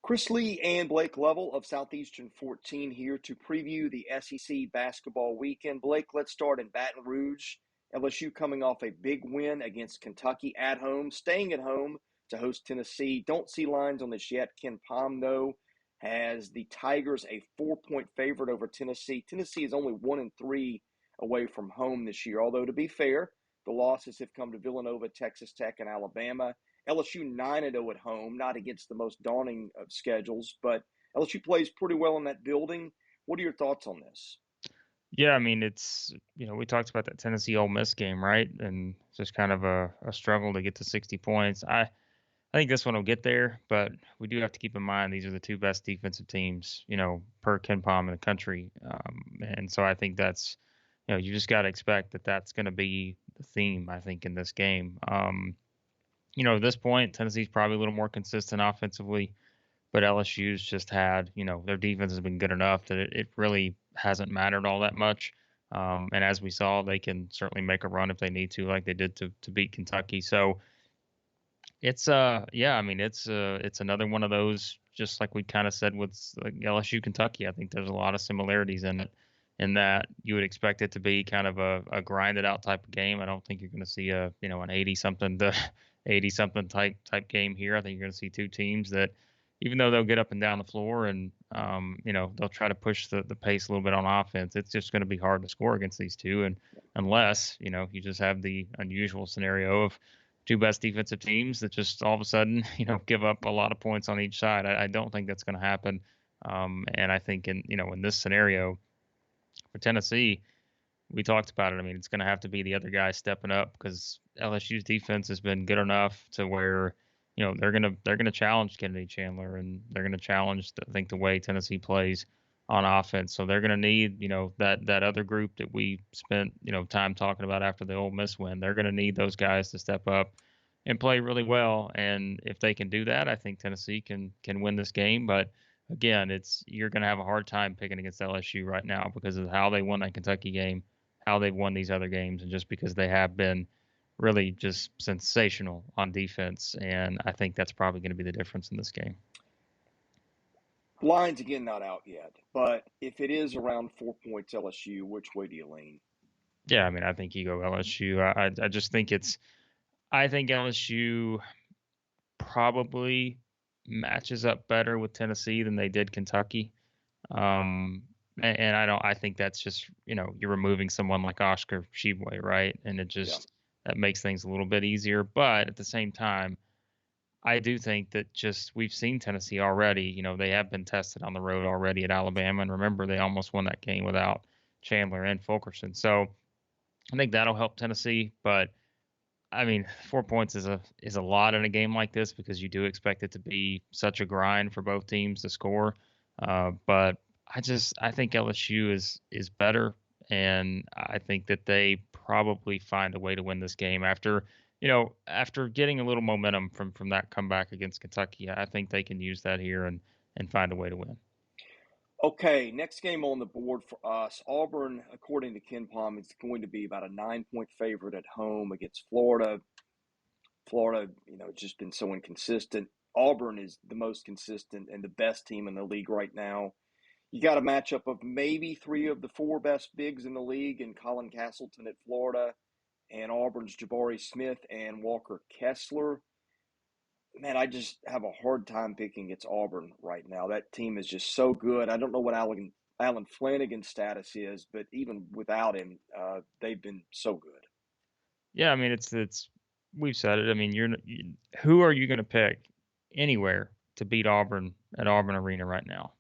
Chris Lee and Blake Lovell of Southeastern 14 here to preview the SEC basketball weekend. Blake, let's start in Baton Rouge. LSU coming off a big win against Kentucky at home, staying at home to host Tennessee. Don't see lines on this yet. Ken Pom, though, has the Tigers a 4-point favorite over Tennessee. Tennessee is only 1-3 away from home this year, although to be fair, the losses have come to Villanova, Texas Tech, and Alabama. LSU 9-0 at home, not against the most daunting of schedules, but LSU plays pretty well in that building. What are your thoughts on this? Yeah, I mean, we talked about that Tennessee Ole Miss game, right? And it's just kind of a struggle to get to 60 points. I think this one will get there, but we do have to keep in mind these are the two best defensive teams, per Ken Pom in the country. And so I think that's, you just got to expect that that's going to be the theme, I think, in this game. At this point, Tennessee's probably a little more consistent offensively, but LSU's just had, their defense has been good enough that it really hasn't mattered all that much. And as we saw, they can certainly make a run if they need to, like they did to beat Kentucky. So it's another one of those, just like we kind of said with like LSU Kentucky. I think there's a lot of similarities in it, in that you would expect it to be kind of a grinded out type of game. I don't think you're going to see an 80 something to 80 something type game here. I think you're going to see two teams that, even though they'll get up and down the floor and they'll try to push the pace a little bit on offense, it's just going to be hard to score against these two. And unless you just have the unusual scenario of two best defensive teams that just all of a sudden, give up a lot of points on each side. I don't think that's going to happen. And I think in this scenario for Tennessee, we talked about it. I mean, it's going to have to be the other guy stepping up, because LSU's defense has been good enough to where, they're gonna challenge Kennedy Chandler, and they're going to challenge, I think, the way Tennessee plays on offense. So they're going to need, that other group that we spent, time talking about after the Ole Miss win. They're going to need those guys to step up and play really well. And if they can do that, I think Tennessee can win this game. But again, you're going to have a hard time picking against LSU right now because of how they won that Kentucky game, how they've won these other games, and just because they have been really just sensational on defense. And I think that's probably going to be the difference in this game. Lines, again, not out yet. But if it is around 4 points LSU, which way do you lean? Yeah, I mean, I think you go LSU. I just think I think LSU probably matches up better with Tennessee than they did Kentucky. And I think that's just, you're removing someone like Oscar Tshiebwe, right? And it just, that makes things a little bit easier. But at the same time, I do think that just we've seen Tennessee already. They have been tested on the road already at Alabama. And remember, they almost won that game without Chandler and Fulkerson. So I think that'll help Tennessee. But I mean, 4 points is a lot in a game like this, because you do expect it to be such a grind for both teams to score. But I think LSU is better, and I think that they probably find a way to win this game after getting a little momentum from that comeback against Kentucky. I think they can use that here and find a way to win. Okay, next game on the board for us. Auburn, according to Ken Pom, is going to be about a 9-point favorite at home against Florida. Florida, it's just been so inconsistent. Auburn is the most consistent and the best team in the league right now. You got a matchup of maybe three of the four best bigs in the league, in Colin Castleton at Florida and Auburn's Jabari Smith and Walker Kessler. Man, I just have a hard time picking against Auburn right now. That team is just so good. I don't know what Alan Flanagan's status is, but even without him, they've been so good. Yeah, I mean, it's we've said it. I mean, who are you going to pick anywhere to beat Auburn at Auburn Arena right now?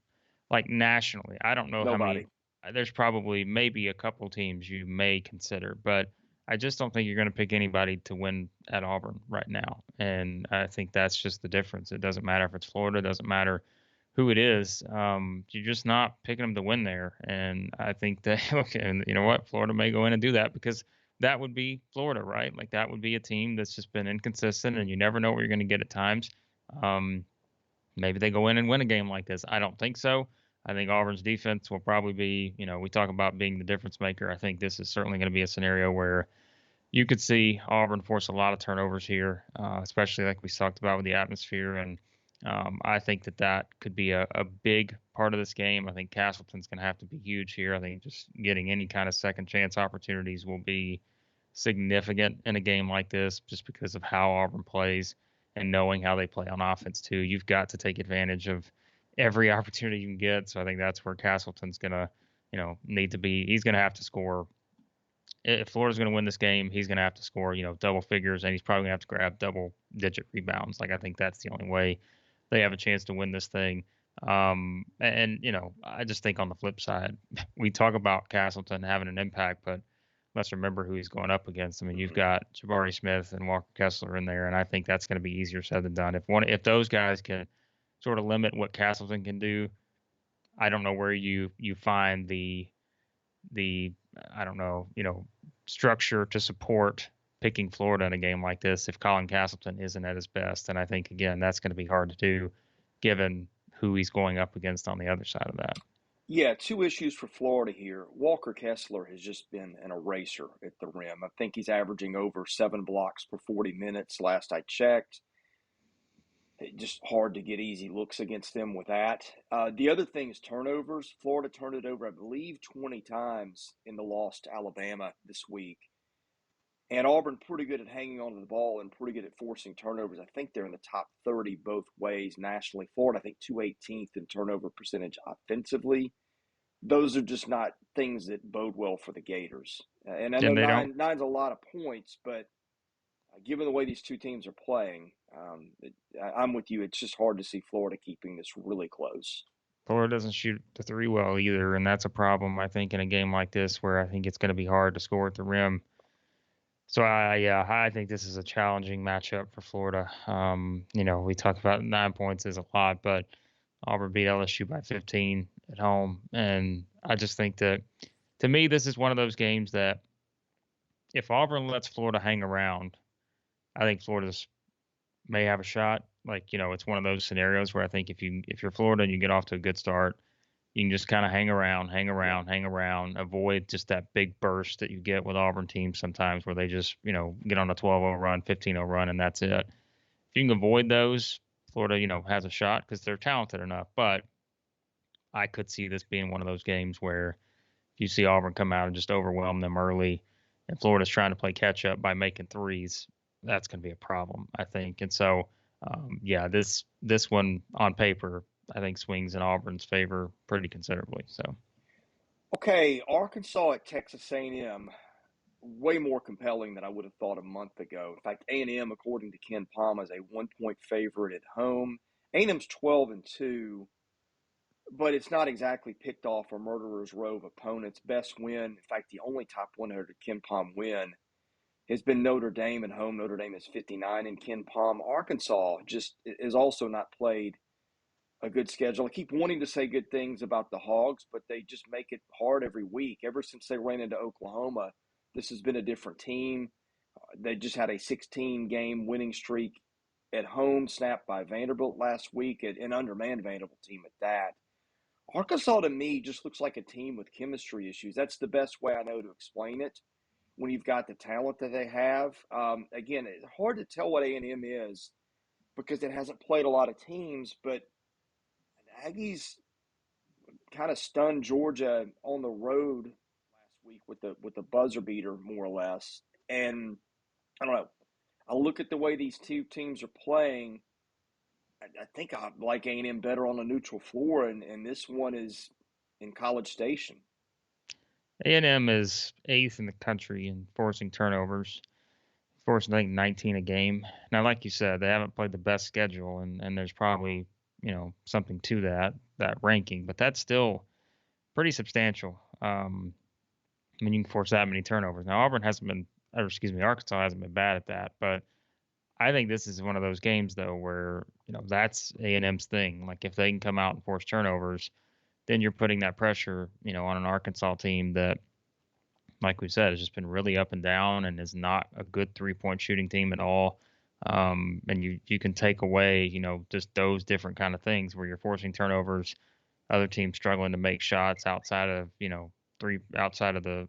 Like nationally, I don't know how Nobody. many. There's probably maybe a couple teams you may consider, but I just don't think you're going to pick anybody to win at Auburn right now. And I think that's just the difference. It doesn't matter if it's Florida, it doesn't matter who it is. You're just not picking them to win there. And I think that, okay, and you know what? Florida may go in and do that, because that would be Florida, right? Like that would be a team that's just been inconsistent, and you never know what you're going to get at times. Um, Maybe they go in and win a game like this. I don't think so. I think Auburn's defense will probably be, we talk about being the difference maker. I think this is certainly going to be a scenario where you could see Auburn force a lot of turnovers here, especially like we talked about with the atmosphere. And I think that could be a big part of this game. I think Castleton's going to have to be huge here. I think just getting any kind of second chance opportunities will be significant in a game like this, just because of how Auburn plays and knowing how they play on offense too. You've got to take advantage of every opportunity you can get. So I think that's where Castleton's going to, need to be. He's going to have to score. If Florida's going to win this game, he's going to have to score, double figures, and he's probably going to have to grab double-digit rebounds. Like I think that's the only way they have a chance to win this thing. I just think on the flip side, we talk about Castleton having an impact, but let's remember who he's going up against. I mean, you've got Jabari Smith and Walker Kessler in there, and I think that's going to be easier said than done. If those guys can sort of limit what Castleton can do, I don't know where you find the I don't know, structure to support picking Florida in a game like this if Colin Castleton isn't at his best. And I think again that's going to be hard to do given who he's going up against on the other side of that. Yeah, two issues for Florida here. Walker Kessler has just been an eraser at the rim. I think he's averaging over 7 blocks per 40 minutes last I checked. Just hard to get easy looks against them with that. The other thing is turnovers. Florida turned it over, I believe, 20 times in the loss to Alabama this week. And Auburn pretty good at hanging on to the ball and pretty good at forcing turnovers. I think they're in the top 30 both ways nationally. Florida, I think, 218th in turnover percentage offensively. Those are just not things that bode well for the Gators. And I know And they don't nine's a lot of points, but given the way these two teams are playing, I'm with you. It's just hard to see Florida keeping this really close. Florida doesn't shoot the three well either, and that's a problem I think in a game like this where I think it's going to be hard to score at the rim. So I think this is a challenging matchup for Florida. We talk about 9 points is a lot, but Auburn beat LSU by 15 at home, and I just think that to me this is one of those games that if Auburn lets Florida hang around, I think Florida's may have a shot. Like it's one of those scenarios where I think if you're Florida and you get off to a good start, you can just kind of hang around, Yeah. hang around, avoid just that big burst that you get with Auburn teams sometimes where they just, get on a 12-0 run, 15-0 run, and that's it. If you can avoid those, Florida, has a shot because they're talented enough. But I could see this being one of those games where if you see Auburn come out and just overwhelm them early and Florida's trying to play catch up by making threes, that's going to be a problem, I think. And so, this one on paper, I think swings in Auburn's favor pretty considerably. So. Okay, Arkansas at Texas A&M, way more compelling than I would have thought a month ago. In fact, A&M, according to Ken Palm, is a 1 point favorite at home. A&M's 12-2, but it's not exactly picked off a murderer's row of opponents. Best win, in fact, the only top 100 Ken Palm win has been Notre Dame at home. Notre Dame is 59 in Ken Palm. Arkansas just is also not played a good schedule. I keep wanting to say good things about the Hogs, but they just make it hard every week. Ever since they ran into Oklahoma, this has been a different team. They just had a 16-game winning streak at home, snapped by Vanderbilt last week, an undermanned Vanderbilt team at that. Arkansas to me just looks like a team with chemistry issues. That's the best way I know to explain it. When you've got the talent that they have, again, it's hard to tell what A&M is because it hasn't played a lot of teams. But Aggies kind of stunned Georgia on the road last week with the buzzer beater, more or less. And I don't know. I look at the way these two teams are playing. I think I like A&M better on a neutral floor, and this one is in College Station. A&M is eighth in the country in forcing turnovers, forcing I think 19 a game. Now, like you said, they haven't played the best schedule, and there's probably something to that ranking, but that's still pretty substantial. I mean, you can force that many turnovers. Now, Arkansas hasn't been bad at that, but I think this is one of those games though where that's A&M's thing. Like if they can come out and force turnovers, then you're putting that pressure on an Arkansas team that, like we said, has just been really up and down and is not a good 3-point shooting team at all. And you can take away just those different kind of things where you're forcing turnovers, other teams struggling to make shots outside of outside of the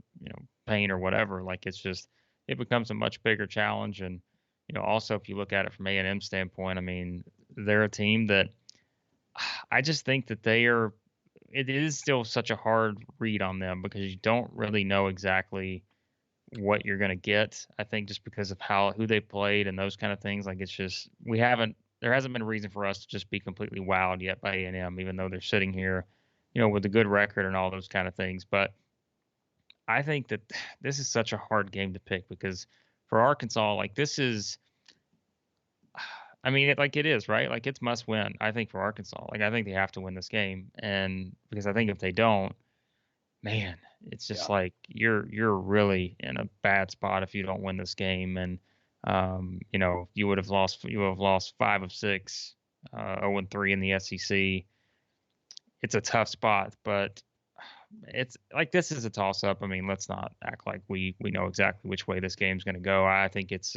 paint or whatever. Like it becomes a much bigger challenge. And also if you look at it from A&M standpoint, I mean they're a team that I just think that they are. It is still such a hard read on them because you don't really know exactly what you're going to get. I think just because of who they played and those kind of things, like it's just we haven't there hasn't been a reason for us to just be completely wowed yet by A&M, even though they're sitting here, with a good record and all those kind of things. But I think that this is such a hard game to pick because for Arkansas, like this is, I mean, it is right. Like it's must win. I think for Arkansas, like I think they have to win this game, and because I think if they don't, man, it's just Yeah. like you're really in a bad spot if you don't win this game, and you would have lost 5 of 6, 0-3 in the SEC. It's a tough spot, but it's like this is a toss up. I mean, let's not act like we know exactly which way this game's going to go. I think it's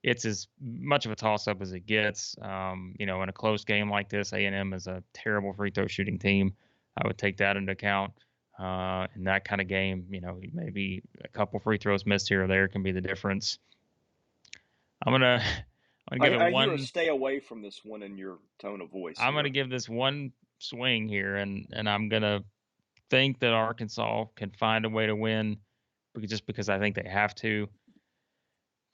as much of a toss up as it gets. In a close game like this, A&M is a terrible free throw shooting team. I would take that into account. In that kind of game, maybe a couple free throws missed here or there can be the difference. I'm gonna I'm gonna give it I hear a one. stay away from this one in your tone of voice I'm gonna here. give this one swing here, and I'm gonna think that Arkansas can find a way to win, because I think they have to.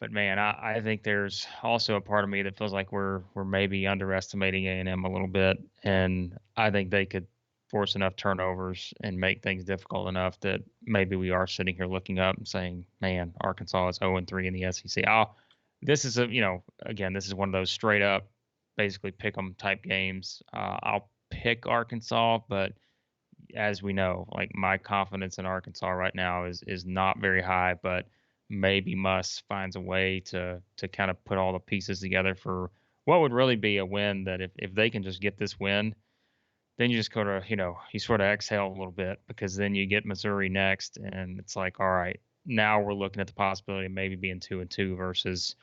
But man, I think there's also a part of me that feels like we're maybe underestimating A&M a little bit, and I think they could force enough turnovers and make things difficult enough that maybe we are sitting here looking up and saying, "Man, Arkansas is 0-3 in the SEC." This is again, this is one of those straight up, basically pick 'em type games. I'll pick Arkansas, but as we know, like my confidence in Arkansas right now is not very high, but maybe Muss finds a way to kind of put all the pieces together for what would really be a win that if they can just get this win, then you just go to, you sort of exhale a little bit because then you get Missouri next and it's like, all right, now we're looking at the possibility of maybe being 2-2 versus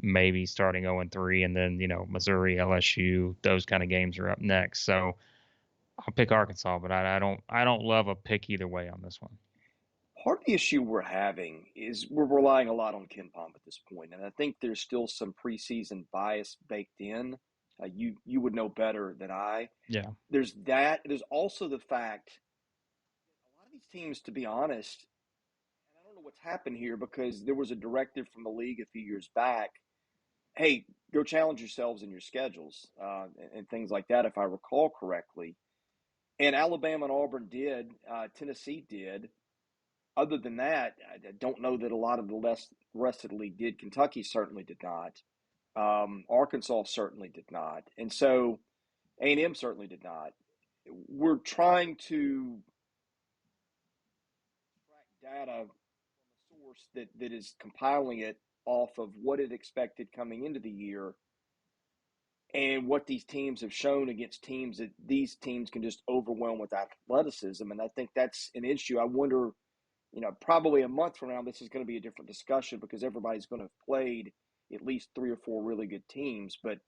maybe starting 0-3 and then, Missouri, LSU, those kind of games are up next. So I'll pick Arkansas, but I don't love a pick either way on this one. Part of the issue we're having is we're relying a lot on Ken Palm at this point, and I think there's still some preseason bias baked in. You would know better than I. Yeah. There's that. There's also the fact a lot of these teams, to be honest, and I don't know what's happened here because there was a directive from the league a few years back. Hey, go challenge yourselves in your schedules and things like that, if I recall correctly. And Alabama and Auburn did. Tennessee did. Other than that, I don't know that a lot of the rest of the league did. Kentucky certainly did not. Arkansas certainly did not. And so A&M certainly did not. We're trying to track data from a source that is compiling it off of what it expected coming into the year and what these teams have shown against teams that these teams can just overwhelm with athleticism. And I think that's an issue. I wonder, probably a month from now, this is going to be a different discussion because everybody's going to have played at least 3 or 4 really good teams. But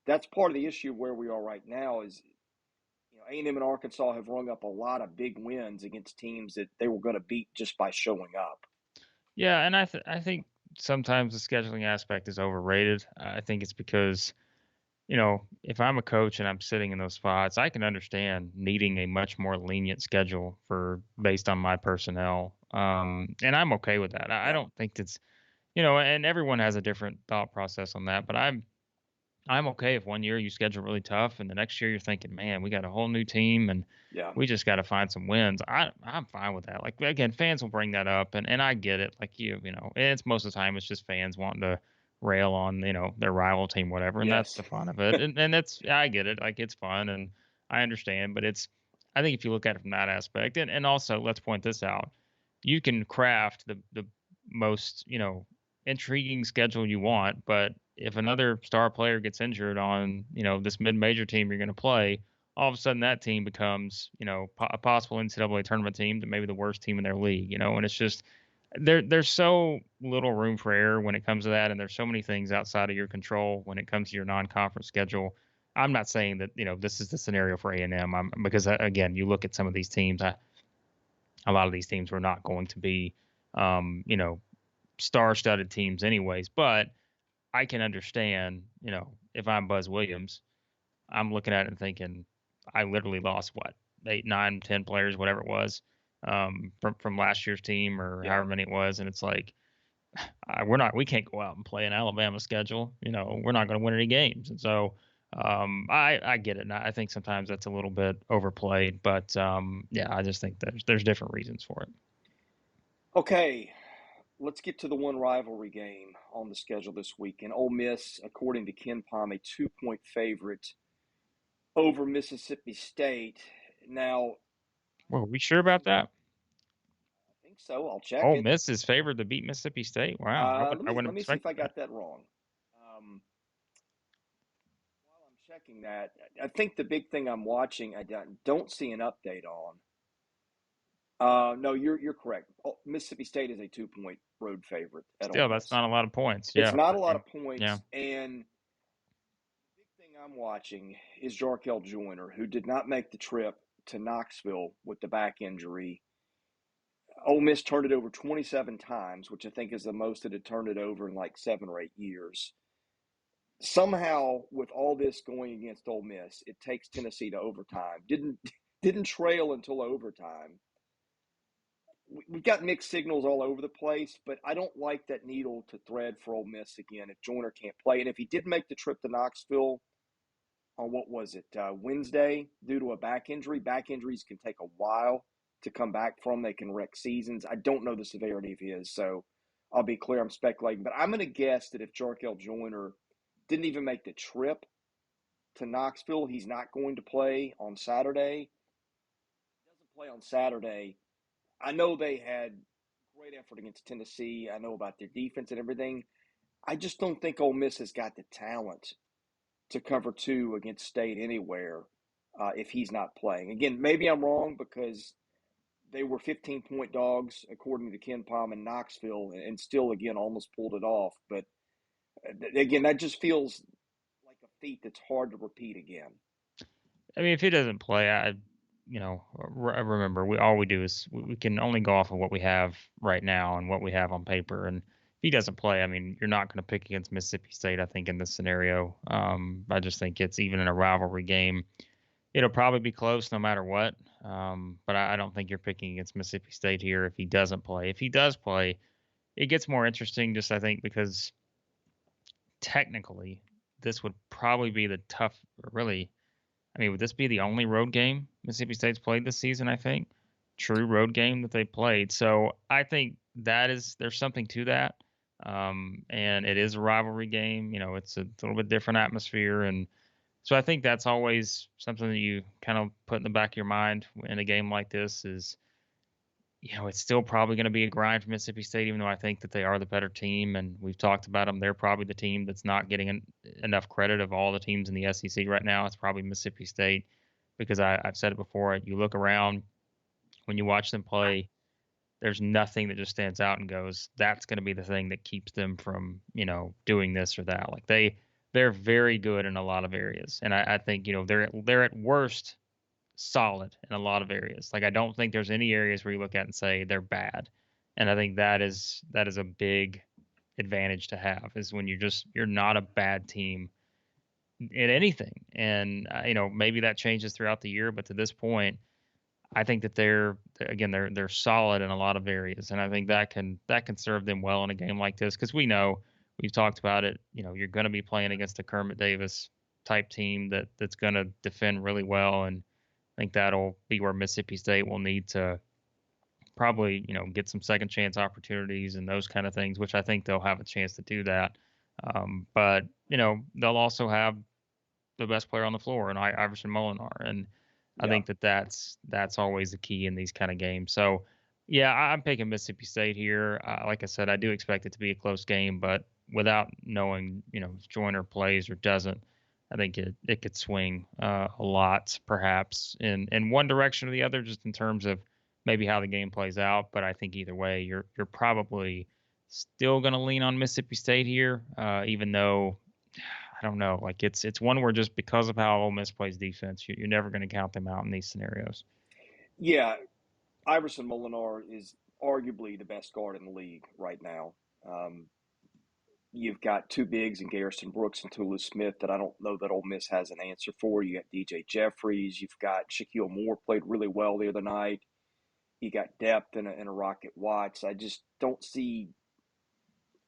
that's part of the issue where we are right now is, A&M and Arkansas have rung up a lot of big wins against teams that they were going to beat just by showing up. Yeah, and I think sometimes the scheduling aspect is overrated. I think it's because, if I'm a coach and I'm sitting in those spots, I can understand needing a much more lenient schedule for based on my personnel. And I'm okay with that. I Yeah. don't think it's, and everyone has a different thought process on that, but I'm okay if one year you schedule really tough and the next year you're thinking, man, we got a whole new team and Yeah. we just got to find some wins. I'm fine with that. Like again, fans will bring that up and I get it. Like and it's most of the time it's just fans wanting to rail on, their rival team, whatever, and that's Yes. the fun of it. And that's I get it. Like it's fun and I understand, but I think if you look at it from that aspect, and also let's point this out, you can craft the most, intriguing schedule you want, but if another star player gets injured on, this mid-major team you're going to play, all of a sudden that team becomes, a possible NCAA tournament team to maybe the worst team in their league, and it's just there's so little room for error when it comes to that, and there's so many things outside of your control when it comes to your non-conference schedule. I'm not saying that this is the scenario for A&M, because again, you look at some of these teams, a lot of these teams were not going to be, star-studded teams anyways, but I can understand, if I'm Buzz Williams, I'm looking at it and thinking, I literally lost what 8, 9, 10 players, whatever it was, from last year's team or Yeah. however many it was, and it's like we can't go out and play an Alabama schedule. We're not going to win any games, and so I get it. And I think sometimes that's a little bit overplayed, but yeah, I just think there's different reasons for it. Okay, let's get to the one rivalry game on the schedule this week. And Ole Miss, according to Ken Palm, a 2-point favorite over Mississippi State. Now, Well, are we sure about that? I think so. I'll check Ole it. Miss is favored to beat Mississippi State. Wow, Let I me wouldn't let have me see if I expected that. got that wrong. Um, while I'm checking that, I think the big thing I'm watching, I don't see an update on. No, you're correct. Mississippi State is a 2-point road favorite at Ole Still, that's Miss. not a lot of points. It's Yeah, not for a a lot game. of Yeah, points, and the big thing I'm watching is Jarkel Joyner, who did not make the trip to Knoxville with the back injury. Ole Miss turned it over 27 times, which I think is the most it had turned it over in like 7 or 8 years. Somehow, with all this going against Ole Miss, it takes Tennessee to overtime. Didn't trail until overtime. We've got mixed signals all over the place, but I don't like that needle to thread for Ole Miss again if Joyner can't play. And if he did make the trip to Knoxville on what was it, Wednesday, due to a back injuries can take a while to come back from. They can wreck seasons. I don't know the severity of his, so I'll be clear, I'm speculating. But I'm going to guess that if Jarkel Joyner didn't even make the trip to Knoxville, he's not going to play on Saturday. If he doesn't play on Saturday, I know they had great effort against Tennessee. I know about their defense and everything. I just don't think Ole Miss has got the talent to cover two against State anywhere if he's not playing. Again, maybe I'm wrong because they were 15-point dogs according to Ken Palm in Knoxville, and still again almost pulled it off. But again, that just feels like a feat that's hard to repeat again. I mean, if he doesn't play, I remember all we do is we can only go off of what we have right now and what we have on paper. And if he doesn't play, I mean, you're not going to pick against Mississippi State. I think in this scenario, I just think it's even in a rivalry game, it'll probably be close no matter what. But I don't think you're picking against Mississippi State here if he doesn't play. If he does play, it gets more interesting. Just I think because technically, this would probably be the tough, really. I mean, would this be the only road game Mississippi State's played this season? I think true road game that they played. So I think there's something to that, and it is a rivalry game. It's a little bit different atmosphere, and so I think that's always something that you kind of put in the back of your mind in a game like this. Is it's still probably going to be a grind for Mississippi State, even though I think that they are the better team, and we've talked about them. They're probably the team that's not getting enough credit of all the teams in the SEC right now. It's probably Mississippi State because I've said it before. You look around when you watch them play, there's nothing that just stands out and goes, that's going to be the thing that keeps them from doing this or that. Like they're very good in a lot of areas, and I think they're at worst solid in a lot of areas. Like I don't think there's any areas where you look at and say they're bad. And I think that is a big advantage to have is when you're not a bad team in anything. And maybe that changes throughout the year, but to this point, I think that they're solid in a lot of areas, and I think that can serve them well in a game like this because we've talked about it. You're going to be playing against a Kermit Davis type team that's going to defend really well, and I think that'll be where Mississippi State will need to probably, get some second chance opportunities and those kind of things, which I think they'll have a chance to do that. But they'll also have the best player on the floor, and Iverson Molinar, and I Yeah. think that's always the key in these kind of games. So, yeah, I'm picking Mississippi State here. Like I said, I do expect it to be a close game, but without knowing, if Joyner plays or doesn't, I think it could swing a lot, perhaps in one direction or the other, just in terms of maybe how the game plays out. But I think either way, you're probably still going to lean on Mississippi State here, even though I don't know. Like it's one where just because of how Ole Miss plays defense, you're never going to count them out in these scenarios. Yeah. Iverson Molinar is arguably the best guard in the league right now. Um, You've got two bigs in Garrison Brooks and Tulu Smith that I don't know that Ole Miss has an answer for. You got DJ Jeffries. You've got Shaquille Moore played really well the other night. You got depth in a Rocket Watts. I just don't see.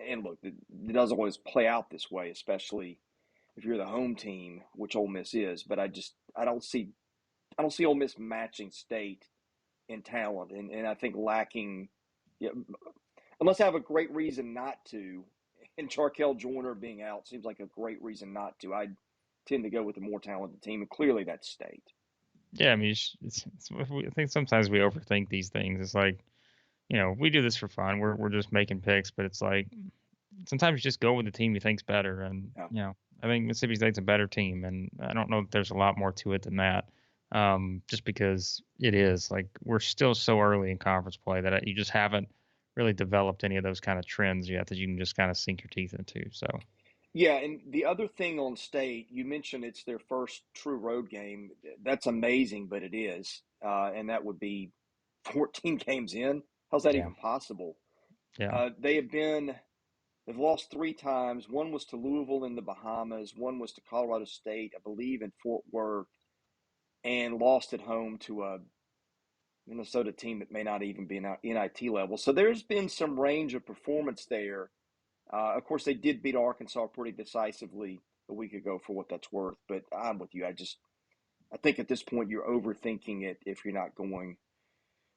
And look, it doesn't always play out this way, especially if you're the home team, which Ole Miss is. But I don't see Ole Miss matching State in talent, and I think lacking. Yeah, unless I have a great reason not to, and Charkel Joyner being out seems like a great reason not to. I tend to go with the more talented team, and clearly that's State. Yeah, I mean, I think sometimes we overthink these things. It's like, we do this for fun. We're just making picks, but it's like sometimes you just go with the team you think's better. And Yeah. I think Mississippi State's a better team, and I don't know that there's a lot more to it than that. Just because it is like we're still so early in conference play that you just haven't really developed any of those kind of trends yet that you can just kind of sink your teeth into. So Yeah, and the other thing on State, you mentioned it's their first true road game. That's amazing, but it is, and that would be 14 games in. How's that yeah, even possible? yeah, They've lost three times. One was to Louisville in the Bahamas. One was to Colorado State, I believe, in Fort Worth, and lost at home to a Minnesota team that may not even be an NIT level. So there's been some range of performance there. Of course, they did beat Arkansas pretty decisively a week ago, for what that's worth. But I'm with you. I think at this point you're overthinking it if you're not going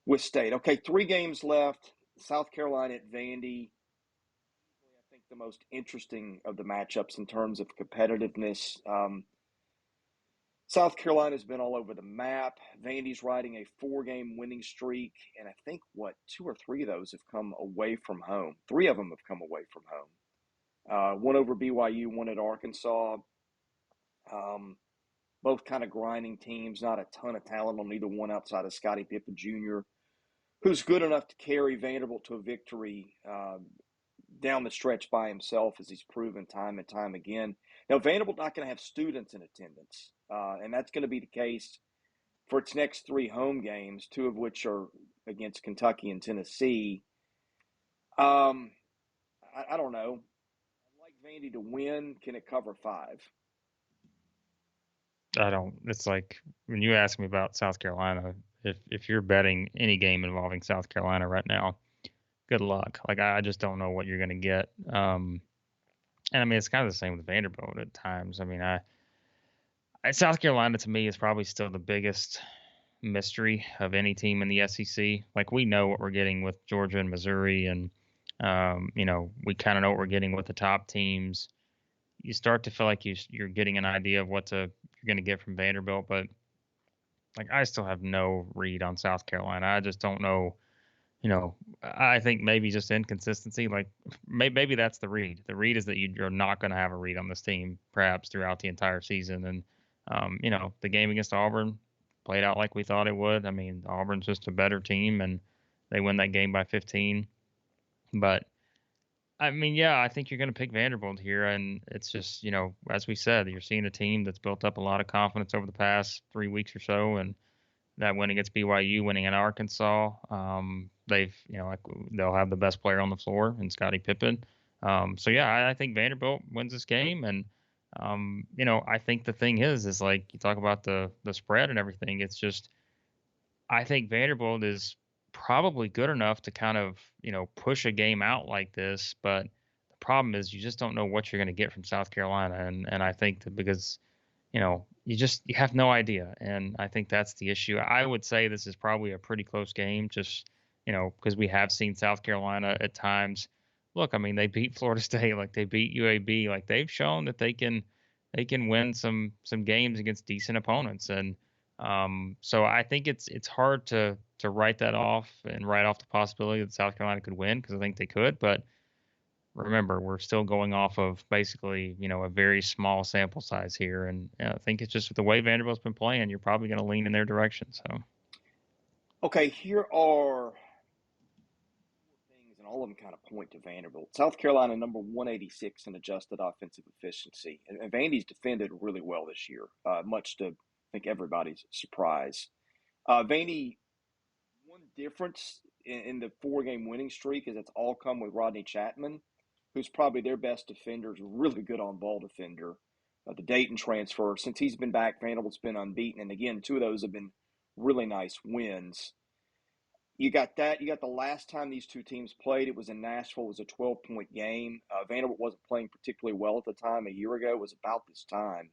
with State. Okay, 3 games left. South Carolina at Vandy. I think the most interesting of the matchups in terms of competitiveness. South Carolina's been all over the map. Vandy's riding a 4-game winning streak, and I think two or three of those have come away from home. Three of them have come away from home. One over BYU, one at Arkansas. Um, both kind of grinding teams. Not a ton of talent on either one outside of Scottie Pippen Jr., who's good enough to carry Vanderbilt to a victory down the stretch by himself, as he's proven time and time again. Now, Vanderbilt not going to have students in attendance, and that's going to be the case for its next 3 home games, 2 of which are against Kentucky and Tennessee. I don't know. I'd like Vandy to win. Can it cover 5? I don't. It's like when you ask me about South Carolina, if you're betting any game involving South Carolina right now, good luck. Like I just don't know what you're going to get. And I mean, it's kind of the same with Vanderbilt at times. I mean, South Carolina to me is probably still the biggest mystery of any team in the SEC. Like we know what we're getting with Georgia and Missouri, and we kind of know what we're getting with the top teams. You start to feel like you're getting an idea of you're going to get from Vanderbilt, but like I still have no read on South Carolina. I just don't know. I think maybe just inconsistency. Like maybe that's the read. The read is that you're not going to have a read on this team, perhaps throughout the entire season. And the game against Auburn played out like we thought it would. I mean, Auburn's just a better team, and they win that game by 15. But I mean, yeah, I think you're going to pick Vanderbilt here, and it's just as we said, you're seeing a team that's built up a lot of confidence over the past 3 weeks or so, and that win against BYU, winning in Arkansas. Like they'll have the best player on the floor in Scottie Pippen. So yeah, I think Vanderbilt wins this game, and I think the thing is like you talk about the spread and everything. It's just I think Vanderbilt is probably good enough to kind of push a game out like this, but the problem is you just don't know what you're going to get from South Carolina, and I think that because you have no idea. And I think that's the issue. I would say this is probably a pretty close game, just, because we have seen South Carolina at times. Look, I mean, they beat Florida State, like they beat UAB, like they've shown that they can win some games against decent opponents. And so I think it's hard to write that off and write off the possibility that South Carolina could win because I think they could, but remember, we're still going off of basically, a very small sample size here, and I think it's just the way Vanderbilt's been playing. You're probably going to lean in their direction. So, Okay, here are 4 things, and all of them kind of point to Vanderbilt. South Carolina, number 186 in adjusted offensive efficiency. And Vandy's defended really well this year, much to, I think, everybody's surprise. Vandy, one difference in the 4-game winning streak is it's all come with Rodney Chapman. who's probably their best defender, is a really good on-ball defender. The Dayton transfer, since he's been back, Vanderbilt's been unbeaten. And again, two of those have been really nice wins. You got that. You got the last time these two teams played, it was in Nashville. It was a 12-point game. Vanderbilt wasn't playing particularly well at the time. A year ago, it was about this time.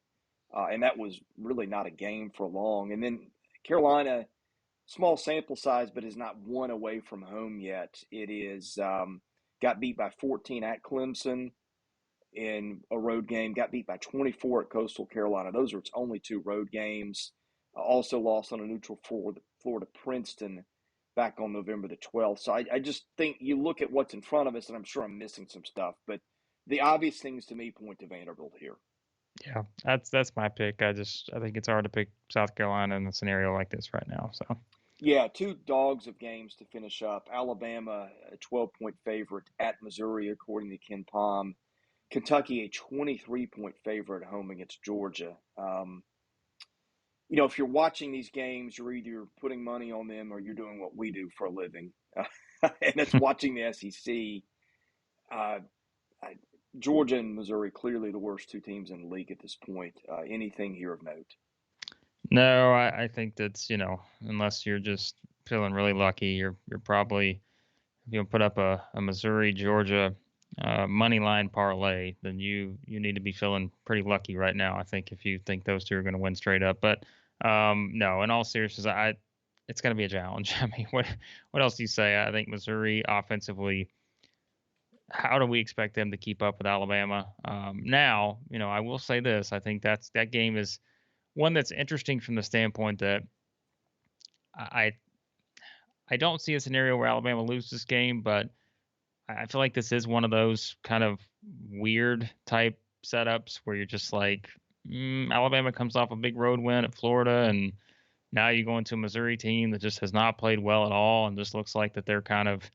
And that was really not a game for long. And then Carolina, small sample size, but is not one away from home yet. It is got beat by 14 at Clemson in a road game, got beat by 24 at Coastal Carolina. Those are its only two road games. Also lost on a neutral floor, Florida Princeton back on November the 12th. So I just think you look at what's in front of us, and I'm sure I'm missing some stuff, but the obvious things to me point to Vanderbilt here. Yeah, that's my pick. I think it's hard to pick South Carolina in a scenario like this right now. So Yeah, two dogs of games to finish up. Alabama, a 12-point favorite at Missouri, according to Ken Palm. Kentucky, a 23-point favorite at home against Georgia. If you're watching these games, you're either putting money on them or you're doing what we do for a living, and that's watching the SEC. Uh, Georgia and Missouri, clearly the worst two teams in the league at this point. Anything here of note? no, I think that's unless you're just feeling really lucky, you're probably if you put up a Missouri Georgia money line parlay, then you need to be feeling pretty lucky right now. I think if you think those two are going to win straight up, but no, in all seriousness, it's going to be a challenge. I mean, what else do you say? I think Missouri offensively, how do we expect them to keep up with Alabama? Now, I will say this: I think that game is one that's interesting from the standpoint that I I don't see a scenario where Alabama loses this game, but I feel like this is one of those kind of weird type setups where you're just like, Alabama comes off a big road win at Florida, and now you go into a Missouri team that just has not played well at all, and just looks like that they're kind of,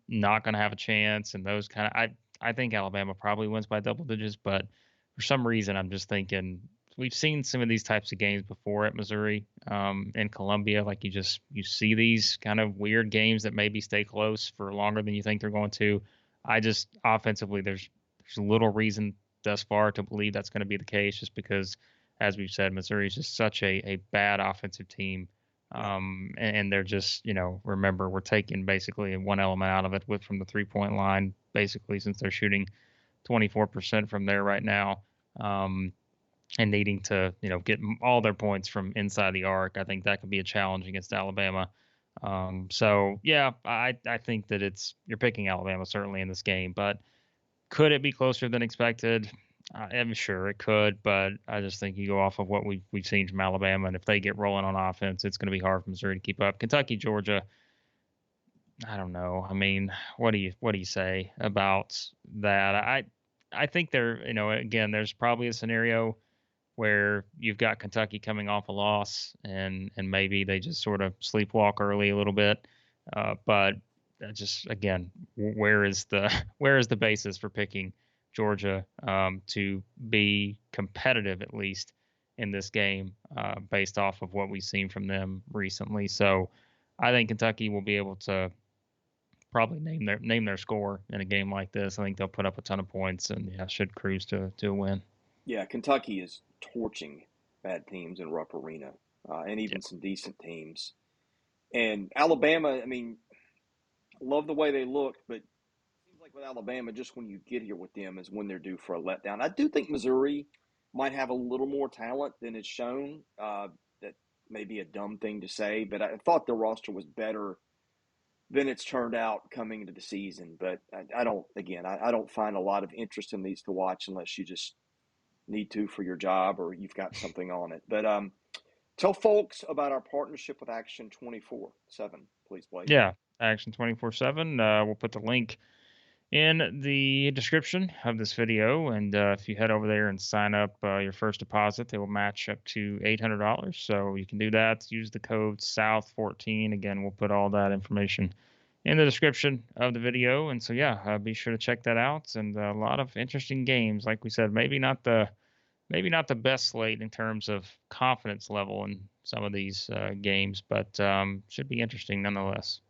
not going to have a chance. And those kind of, I think Alabama probably wins by double digits, but for some reason, I'm just thinking we've seen some of these types of games before at Missouri, and Columbia. Like you see these kind of weird games that maybe stay close for longer than you think they're going to. I just offensively, there's little reason thus far to believe that's going to be the case, just because, as we've said, Missouri is just such a bad offensive team. And they're just, remember, we're taking basically one element out of it from the 3-point line, basically, since they're shooting 24% from there right now. And needing to, get all their points from inside the arc. I think that could be a challenge against Alabama. So yeah, I think that you're picking Alabama certainly in this game, but could it be closer than expected? I'm sure it could, but I just think you go off of what we've seen from Alabama, and if they get rolling on offense, it's going to be hard for Missouri to keep up. Kentucky, Georgia, I don't know. I mean, what do you say about that? I think again, there's probably a scenario where you've got Kentucky coming off a loss, and maybe they just sort of sleepwalk early a little bit. But just again, where is the where is the basis for picking Georgia to be competitive at least in this game, based off of what we've seen from them recently? So I think Kentucky will be able to probably name their score in a game like this. I think they'll put up a ton of points, and yeah, should cruise to a win. Yeah, Kentucky is torching bad teams in Rupp Arena, and Yeah. even some decent teams. And Alabama, I mean, love the way they looked, but it seems like with Alabama, just when you get here with them is when they're due for a letdown. I do think Missouri might have a little more talent than it's shown. That may be a dumb thing to say, but I thought the roster was better than it's turned out coming into the season. But I don't, again, I don't find a lot of interest in these to watch unless you just need to for your job or you've got something on it. But tell folks about our partnership with Action 24/7, please, Blake. Yeah, Action 24/7. We'll put the link in the description of this video, and if you head over there and sign up your first deposit, they will match up to $800. So you can do that. Use the code South14. Again, we'll put all that information in the description of the video. And so yeah, be sure to check that out. And a lot of interesting games, like we said. Maybe not the best slate in terms of confidence level in some of these games, but should be interesting nonetheless.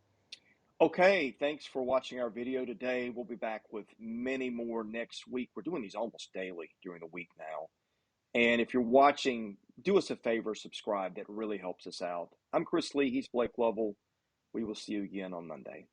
Okay, thanks for watching our video today. We'll be back with many more next week. We're doing these almost daily during the week now. And if you're watching, do us a favor, subscribe. That really helps us out. I'm Chris Lee. He's Blake Lovell. We will see you again on Monday.